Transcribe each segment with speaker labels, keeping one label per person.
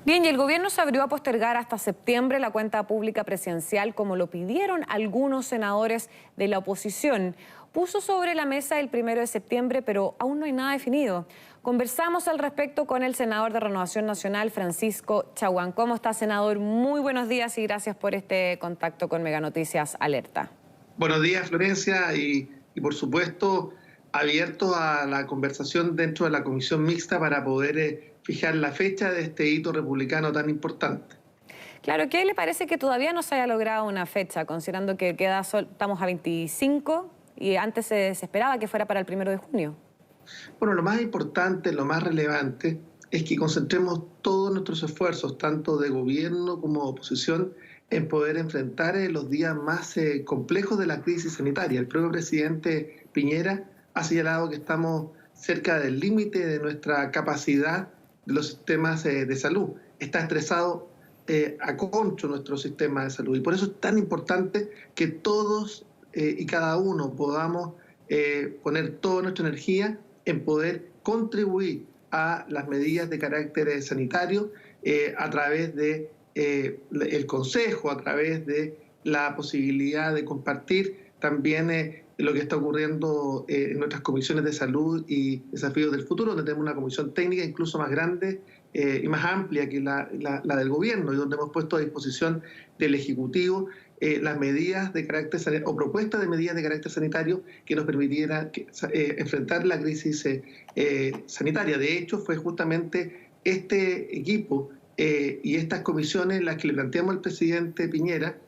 Speaker 1: Bien, y el gobierno se abrió a postergar hasta septiembre la cuenta pública presidencial, como lo pidieron algunos senadores de la oposición. Puso sobre la mesa el 1 de septiembre, pero aún no hay nada definido. Conversamos al respecto con el senador de Renovación Nacional, Francisco Chaguán. ¿Cómo está, senador? Muy buenos días y gracias por este contacto con Mega Noticias Alerta.
Speaker 2: Buenos días, Florencia, y por supuesto abierto a la conversación dentro de la comisión mixta para poder fijar la fecha de este hito republicano tan importante.
Speaker 1: Claro, ¿qué le parece que todavía no se haya logrado una fecha, considerando que estamos a 25 y antes se esperaba que fuera para el 1 de junio?
Speaker 2: Bueno, lo más importante, lo más relevante, es que concentremos todos nuestros esfuerzos, tanto de gobierno como de oposición, en poder enfrentar los días más complejos de la crisis sanitaria. El propio presidente Piñera ha señalado que estamos cerca del límite de nuestra capacidad de los sistemas de salud. Está estresado a concho nuestro sistema de salud y por eso es tan importante que todos y cada uno podamos poner toda nuestra energía en poder contribuir a las medidas de carácter sanitario a través de el Consejo, a través de la posibilidad de compartir también lo que está ocurriendo en nuestras comisiones de salud y desafíos del futuro, donde tenemos una comisión técnica incluso más grande y más amplia que la del gobierno, y donde hemos puesto a disposición del Ejecutivo las medidas de carácter sanitario o propuestas de medidas de carácter sanitario que nos permitieran enfrentar la crisis sanitaria. De hecho, fue justamente este equipo y estas comisiones las que le planteamos al presidente Piñera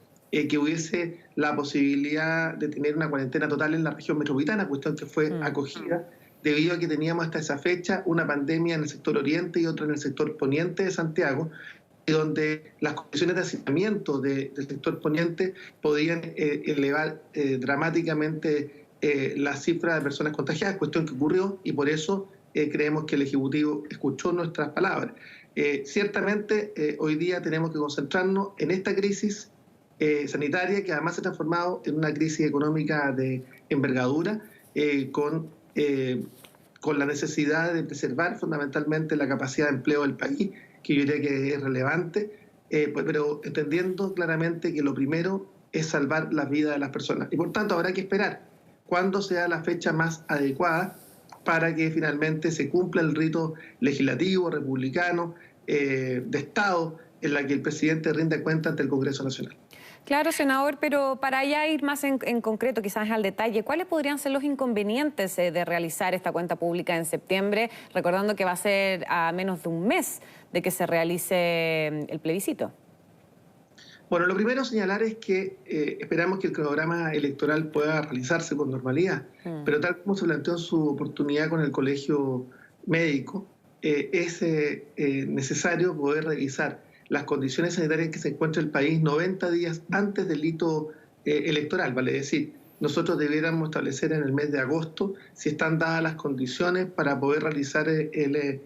Speaker 2: que hubiese la posibilidad de tener una cuarentena total en la región metropolitana, cuestión que fue acogida debido a que teníamos hasta esa fecha una pandemia en el sector oriente y otra en el sector poniente de Santiago, donde las condiciones de hacinamiento del sector poniente podían elevar dramáticamente la cifra de personas contagiadas, cuestión que ocurrió y por eso creemos que el Ejecutivo escuchó nuestras palabras. Ciertamente hoy día tenemos que concentrarnos en esta crisis sanitaria que además se ha transformado en una crisis económica de envergadura con la necesidad de preservar fundamentalmente la capacidad de empleo del país, que yo diría que es relevante, pero entendiendo claramente que lo primero es salvar la vida de las personas. Y por tanto habrá que esperar cuándo sea la fecha más adecuada para que finalmente se cumpla el rito legislativo, republicano, de Estado, en la que el presidente rinde cuenta ante el Congreso Nacional.
Speaker 1: Claro, senador, pero para ya ir más en concreto, quizás al detalle, ¿cuáles podrían ser los inconvenientes de realizar esta cuenta pública en septiembre, recordando que va a ser a menos de un mes de que se realice el plebiscito?
Speaker 2: Bueno, lo primero a señalar es que esperamos que el cronograma electoral pueda realizarse con normalidad, pero tal como se planteó en su oportunidad con el Colegio Médico, es necesario poder revisar las condiciones sanitarias en que se encuentra el país 90 días antes del hito electoral, vale decir, nosotros debiéramos establecer en el mes de agosto si están dadas las condiciones para poder realizar el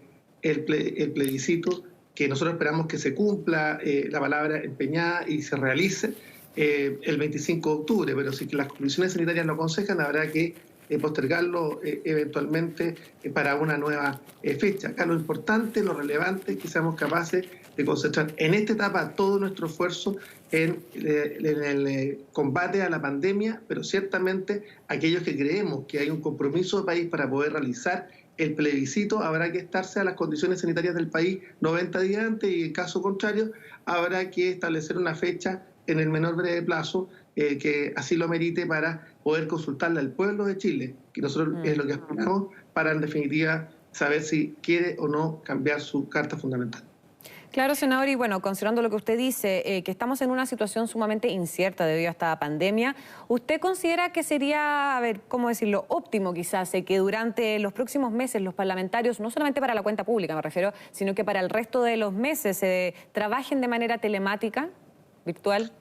Speaker 2: plebiscito, que nosotros esperamos que se cumpla la palabra empeñada y se realice el 25 de octubre, pero si las condiciones sanitarias lo aconsejan, habrá que postergarlo eventualmente para una nueva fecha. Acá lo importante, lo relevante es que seamos capaces de concentrar en esta etapa todo nuestro esfuerzo en el combate a la pandemia, pero ciertamente aquellos que creemos que hay un compromiso del país para poder realizar el plebiscito, habrá que estarse a las condiciones sanitarias del país 90 días antes y en caso contrario habrá que establecer una fecha en el menor breve plazo que así lo merite para poder consultarle al pueblo de Chile, que nosotros es lo que aspiramos para en definitiva saber si quiere o no cambiar su carta fundamental.
Speaker 1: Claro, senador, y bueno, considerando lo que usted dice, que estamos en una situación sumamente incierta debido a esta pandemia, ¿usted considera que sería, a ver, cómo decirlo, óptimo quizás que durante los próximos meses los parlamentarios, no solamente para la cuenta pública me refiero, sino que para el resto de los meses trabajen de manera telemática, virtual?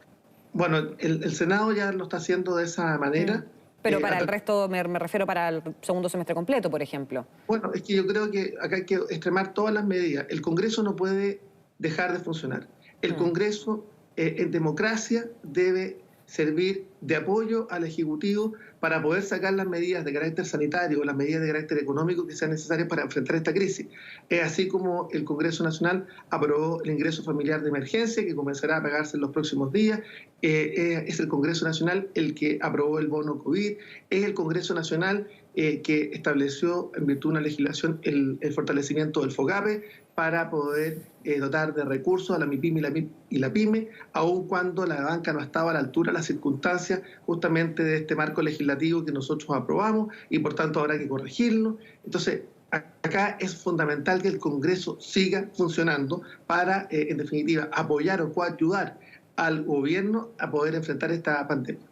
Speaker 2: Bueno, el Senado ya lo está haciendo de esa manera.
Speaker 1: Pero para el resto, me refiero para el segundo semestre completo, por ejemplo.
Speaker 2: Bueno, es que yo creo que acá hay que extremar todas las medidas. El Congreso no puede dejar de funcionar. El Congreso en democracia debe servir de apoyo al Ejecutivo para poder sacar las medidas de carácter sanitario o las medidas de carácter económico que sean necesarias para enfrentar esta crisis. Es así como el Congreso Nacional aprobó el ingreso familiar de emergencia, que comenzará a pagarse en los próximos días. Es el Congreso Nacional el que aprobó el bono COVID. Es el Congreso Nacional que estableció, en virtud de una legislación, el fortalecimiento del FOGAPE para poder dotar de recursos a la MIPYME y la PYME, aun cuando la banca no estaba a la altura de las circunstancias justamente de este marco legislativo que nosotros aprobamos y por tanto habrá que corregirlo. Entonces, acá es fundamental que el Congreso siga funcionando para, en definitiva, apoyar o coayudar al gobierno a poder enfrentar esta pandemia.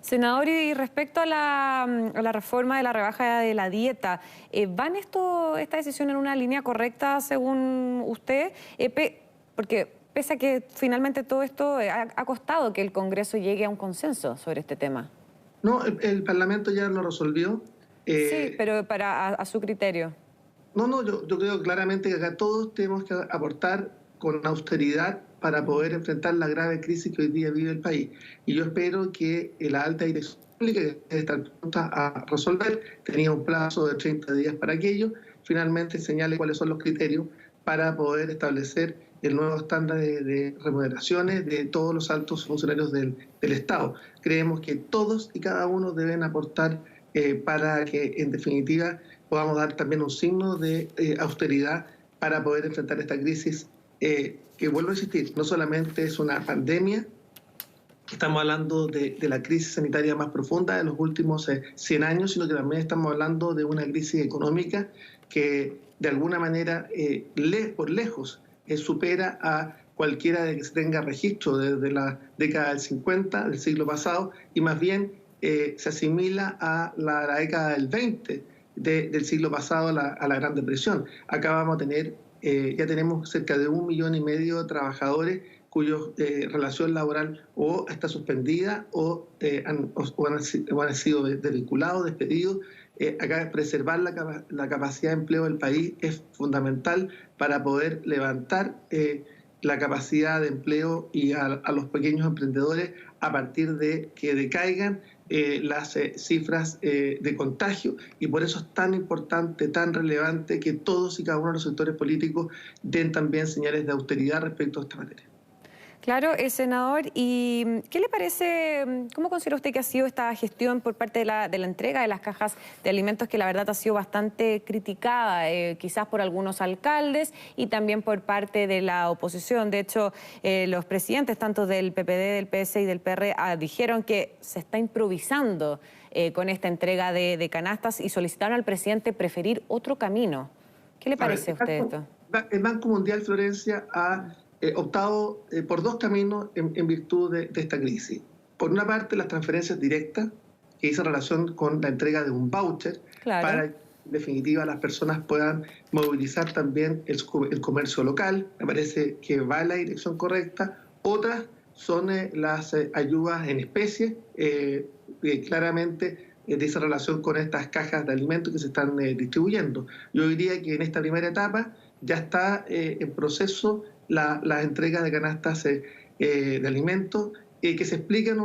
Speaker 1: Senador, y respecto a la reforma de la rebaja de la dieta, ¿van esta decisión en una línea correcta según usted? Porque pese a que finalmente todo esto ha costado que el Congreso llegue a un consenso sobre este tema.
Speaker 2: No, el Parlamento ya lo resolvió.
Speaker 1: Sí, pero a su criterio.
Speaker 2: No, yo creo claramente que acá todos tenemos que aportar con austeridad para poder enfrentar la grave crisis que hoy día vive el país. Y yo espero que la alta dirección pública, que debe estar pronta a resolver, tenía un plazo de 30 días para aquello, finalmente señale cuáles son los criterios para poder establecer el nuevo estándar de remuneraciones de todos los altos funcionarios del Estado. Creemos que todos y cada uno deben aportar para que, en definitiva, podamos dar también un signo de austeridad para poder enfrentar esta crisis que, vuelvo a insistir, no solamente es una pandemia, estamos hablando de la crisis sanitaria más profunda de los últimos 100 años, sino que también estamos hablando de una crisis económica que de alguna manera, por lejos, supera a cualquiera de que se tenga registro desde la década del 50, del siglo pasado, y más bien se asimila a la década del 20 del siglo pasado, a la Gran Depresión. Acá vamos a tener, ya tenemos cerca de 1,5 millones de trabajadores cuya relación laboral o está suspendida o han sido desvinculados, despedidos. Acá preservar la capacidad de empleo del país es fundamental para poder levantar la capacidad de empleo y a los pequeños emprendedores a partir de que decaigan las cifras de contagio, y por eso es tan importante, tan relevante que todos y cada uno de los sectores políticos den también señales de austeridad respecto a esta materia.
Speaker 1: Claro, senador, ¿y qué le parece, cómo considera usted que ha sido esta gestión por parte de la entrega de las cajas de alimentos, que la verdad ha sido bastante criticada, quizás por algunos alcaldes y también por parte de la oposición? De hecho, los presidentes tanto del PPD, del PS y del PR dijeron que se está improvisando con esta entrega de canastas y solicitaron al presidente preferir otro camino. ¿Qué le parece a usted esto?
Speaker 2: El Banco Mundial, Florencia, ha optado por dos caminos en virtud de esta crisis. Por una parte, las transferencias directas, que hizo relación con la entrega de un voucher, claro, para que en definitiva las personas puedan movilizar también el comercio local. Me parece que va en la dirección correcta. Otras son las ayudas en especie, claramente dice relación con estas cajas de alimentos que se están distribuyendo. Yo diría que en esta primera etapa ya está en proceso las entregas de canastas de alimentos que se explican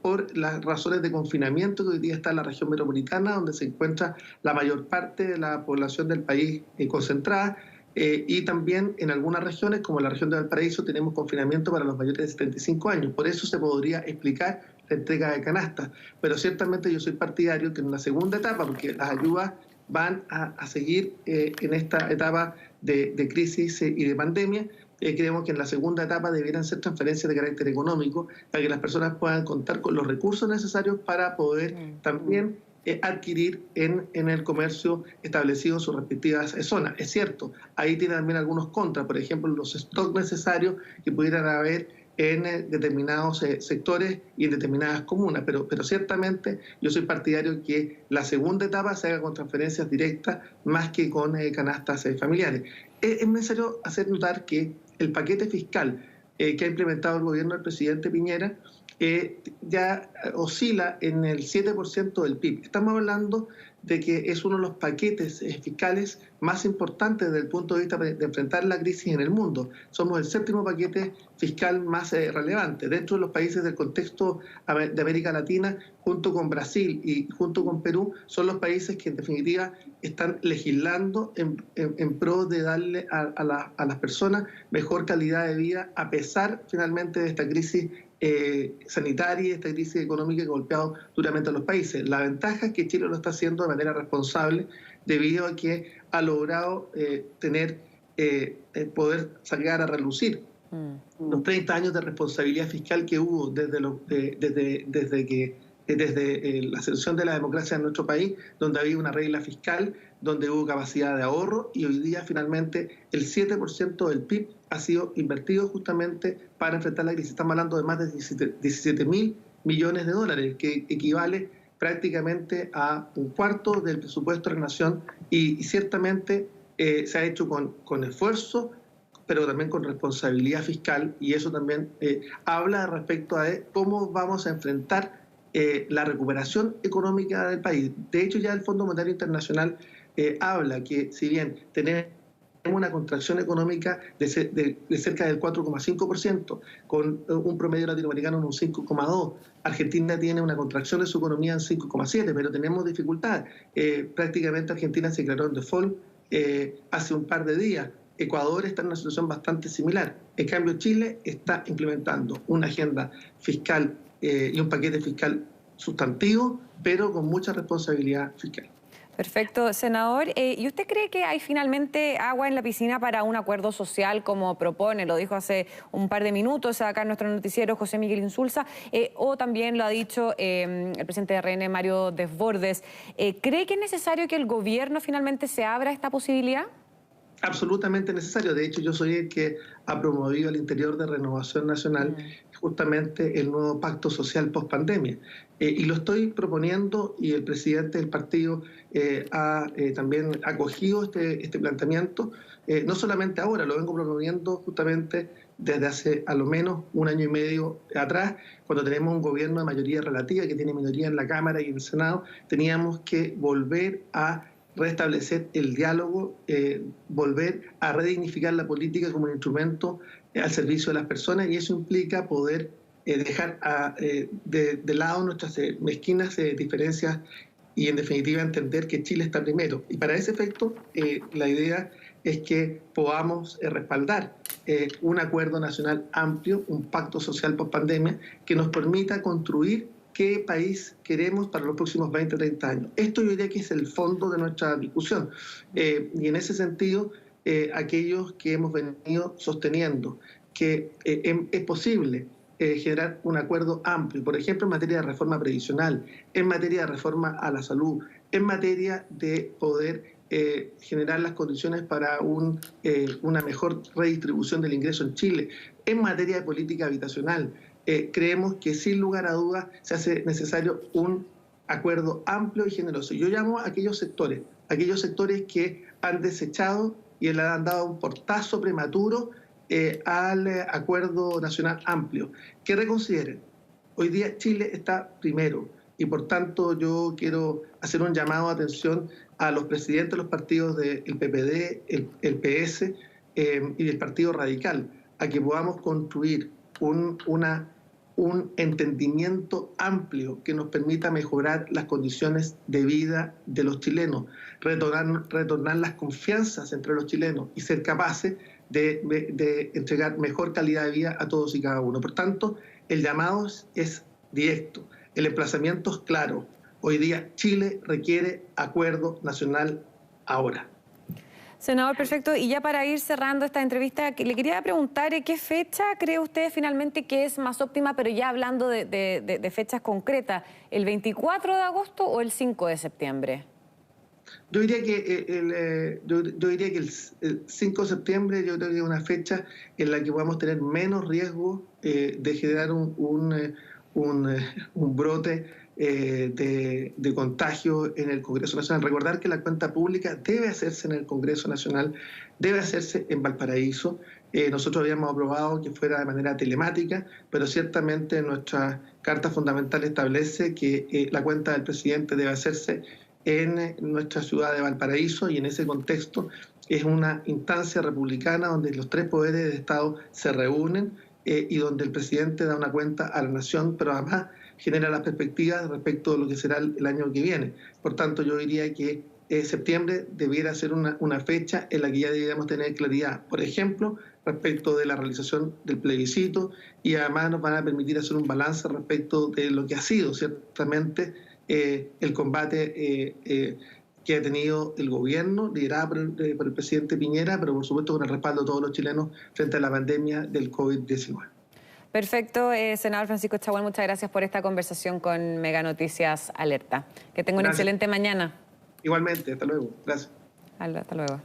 Speaker 2: por las razones de confinamiento que hoy día está en la región metropolitana, donde se encuentra la mayor parte de la población del país concentrada, y también en algunas regiones, como la región de Valparaíso, tenemos confinamiento para los mayores de 75 años. Por eso se podría explicar la entrega de canastas. Pero ciertamente yo soy partidario que en la segunda etapa, porque las ayudas van a seguir en esta etapa de crisis y de pandemia, creemos que en la segunda etapa debieran ser transferencias de carácter económico para que las personas puedan contar con los recursos necesarios para poder también adquirir en el comercio establecido en sus respectivas zonas. Es cierto, ahí tiene también algunos contras, por ejemplo, los stocks necesarios que pudieran haber en determinados sectores y en determinadas comunas, pero ciertamente yo soy partidario que la segunda etapa se haga con transferencias directas más que con canastas familiares. Es necesario hacer notar que el paquete fiscal que ha implementado el gobierno del presidente Piñera ya oscila en el 7% del PIB. Estamos hablando de que es uno de los paquetes fiscales más importantes desde el punto de vista de enfrentar la crisis en el mundo. Somos el séptimo paquete fiscal más relevante. Dentro de los países del contexto de América Latina, junto con Brasil y junto con Perú, son los países que en definitiva están legislando en pro de darle a las personas mejor calidad de vida, a pesar finalmente de esta crisis sanitaria, esta crisis económica que ha golpeado duramente a los países. La ventaja es que Chile lo está haciendo de manera responsable debido a que ha logrado poder sacar a relucir los 30 años de responsabilidad fiscal que hubo desde la ascensión de la democracia en nuestro país, donde había una regla fiscal, donde hubo capacidad de ahorro, y hoy día finalmente el 7% del PIB ha sido invertido justamente para enfrentar la crisis. Estamos hablando de más de 17.000 millones de dólares, que equivale prácticamente a un cuarto del presupuesto de la nación, y ciertamente se ha hecho con esfuerzo, pero también con responsabilidad fiscal, y eso también habla respecto a cómo vamos a enfrentar la recuperación económica del país. De hecho, ya el Fondo Monetario Internacional habla que, si bien tenemos una contracción económica de cerca del 4,5%, con un promedio latinoamericano en un 5,2%. Argentina tiene una contracción de su economía en 5,7%, pero tenemos dificultad. Prácticamente Argentina se declaró en default hace un par de días. Ecuador está en una situación bastante similar. En cambio, Chile está implementando una agenda fiscal y un paquete fiscal sustantivo, pero con mucha responsabilidad fiscal.
Speaker 1: Perfecto, senador. ¿Y usted cree que hay finalmente agua en la piscina para un acuerdo social como propone? Lo dijo hace un par de minutos acá en nuestro noticiero José Miguel Insulza, o también lo ha dicho el presidente de RN, Mario Desbordes. ¿Cree que es necesario que el gobierno finalmente se abra a esta posibilidad?
Speaker 2: Absolutamente necesario. De hecho, yo soy el que ha promovido al interior de Renovación Nacional justamente el nuevo pacto social post-pandemia. Y lo estoy proponiendo, y el presidente del partido ha también acogido este planteamiento, no solamente ahora, lo vengo promoviendo justamente desde hace a lo menos un año y medio atrás, cuando tenemos un gobierno de mayoría relativa que tiene minoría en la Cámara y en el Senado. Teníamos que volver a restablecer el diálogo, volver a redignificar la política como un instrumento al servicio de las personas, y eso implica poder dejar de lado nuestras mezquinas diferencias y en definitiva entender que Chile está primero. Y para ese efecto la idea es que podamos respaldar un acuerdo nacional amplio, un pacto social post pandemia que nos permita construir qué país queremos para los próximos 20, 30 años. Esto yo diría que es el fondo de nuestra discusión. Y en ese sentido, aquellos que hemos venido sosteniendo que es posible generar un acuerdo amplio, por ejemplo, en materia de reforma previsional, en materia de reforma a la salud, en materia de poder generar las condiciones para una mejor redistribución del ingreso en Chile, en materia de política habitacional. Creemos que sin lugar a dudas se hace necesario un acuerdo amplio y generoso. Yo llamo a aquellos sectores que han desechado y le han dado un portazo prematuro al acuerdo nacional amplio, que reconsideren. Hoy día Chile está primero, y por tanto yo quiero hacer un llamado de atención a los presidentes de los partidos del PPD, el PS y del Partido Radical, a que podamos construir un entendimiento amplio que nos permita mejorar las condiciones de vida de los chilenos, retornar las confianzas entre los chilenos y ser capaces de entregar mejor calidad de vida a todos y cada uno. Por tanto, el llamado es directo, el emplazamiento es claro. Hoy día Chile requiere acuerdo nacional ahora.
Speaker 1: Senador, perfecto. Y ya para ir cerrando esta entrevista, le quería preguntar qué fecha cree usted finalmente que es más óptima, pero ya hablando de fechas concretas, ¿el 24 de agosto o el 5 de septiembre?
Speaker 2: Yo diría que el 5 de septiembre yo creo que es una fecha en la que podamos tener menos riesgo de generar un brote de contagio en el Congreso Nacional. Recordar que la cuenta pública debe hacerse en el Congreso Nacional, debe hacerse en Valparaíso. Nosotros habíamos aprobado que fuera de manera telemática, pero ciertamente nuestra Carta Fundamental establece que la cuenta del presidente debe hacerse en nuestra ciudad de Valparaíso, y en ese contexto es una instancia republicana donde los tres poderes del Estado se reúnen y donde el presidente da una cuenta a la nación, pero además genera las perspectivas respecto de lo que será el año que viene. Por tanto, yo diría que septiembre debiera ser una fecha en la que ya deberíamos tener claridad, por ejemplo, respecto de la realización del plebiscito, y además nos van a permitir hacer un balance respecto de lo que ha sido ciertamente el combate que ha tenido el gobierno, liderado por el presidente Piñera, pero por supuesto con el respaldo de todos los chilenos frente a la pandemia del COVID-19.
Speaker 1: Perfecto, senador Francisco Chaguán, muchas gracias por esta conversación con Mega Noticias Alerta. Que tenga una excelente mañana.
Speaker 2: Igualmente, hasta luego. Gracias.
Speaker 1: Hasta luego.